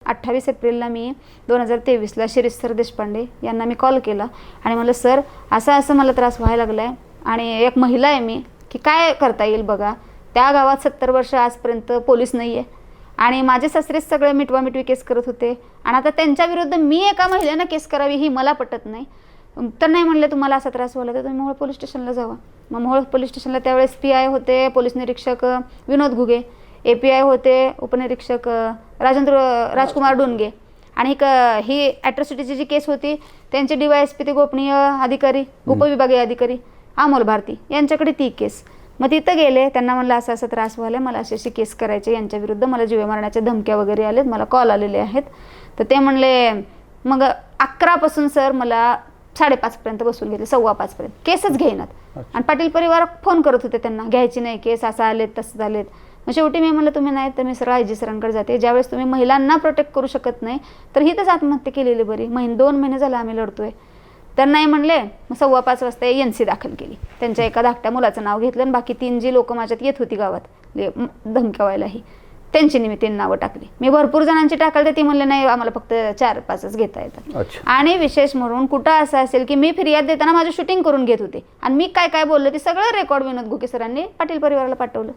28 एप्रिलला मी 2023ला शिरीष सर देशपांडे यांना मी कॉल केला आणि म्हणलं सर असं मला त्रास व्हायला लागला आहे आणि एक महिला आहे मी की काय करता येईल बघा. त्या गावात 70 वर्ष आजपर्यंत पोलीस नाही आहे आणि माझे सासरेच सगळे मिटवामिटवी केस करत होते आणि आता त्यांच्या विरुद्ध मी एका महिलेनं केस करावी ही मला पटत नाही. तर नाही म्हणले तुम्हाला असा त्रास व्हायला तर तुम्ही मोहोळ पोलीस स्टेशनला जावा. मग मोहोळ पोलीस स्टेशनला त्यावेळेस PI होते पोलीस निरीक्षक विनोद घुगे, API होते उपनिरीक्षक राजकुमार डोनगे आणि ही ॲट्रॉसिटीची जी केस होती त्यांचे DYSP ते गोपनीय अधिकारी उपविभागीय अधिकारी अमोल भारती यांच्याकडे ती केस. मग तिथं गेले त्यांना म्हणलं असा त्रास व्हायला मला अशी केस करायची यांच्या विरुद्ध मला जीवे मारण्याच्या धमक्या वगैरे आलेत मला कॉल आलेले आहेत. तर ते म्हणले मग 11 पासून सर मला 5:30 पर्यंत बसून घेतले 5:15 पर्यंत केसच घेईनात आणि पाटील परिवार फोन करत होते त्यांना घ्यायची नाही केस असं आलेत तसं झालेत. मग शेवटी मी म्हणलं तुम्ही नाही तर मी सरळ IG सरांकडे जाते. ज्यावेळेस तुम्ही महिलांना प्रोटेक्ट करू शकत नाही तर ही तर आत्महत्या केलेली बरी. 2 महिने झाले आम्ही लढतोय. तर नाही म्हणले मग 5:15 वाजता NC दाखल केली. त्यांच्या एका धाकट्या मुलाचं नाव घेतलं आणि बाकी 3 जी लोक माझ्यात येत होती गावात धमक्या व्हायलाही त्यांची मी 3 नावं टाकली. मी भरपूर जणांची टाकली ती म्हणले नाही आम्हाला फक्त 4-5च घेता येतात. आणि विशेष म्हणून कुठं असं असेल की मी फिर्याद देताना माझं शूटिंग करून घेत होते आणि मी काय बोललो ते सगळं रेकॉर्ड विनोद घुगे सरांनी पाटील परिवाराला पाठवलं.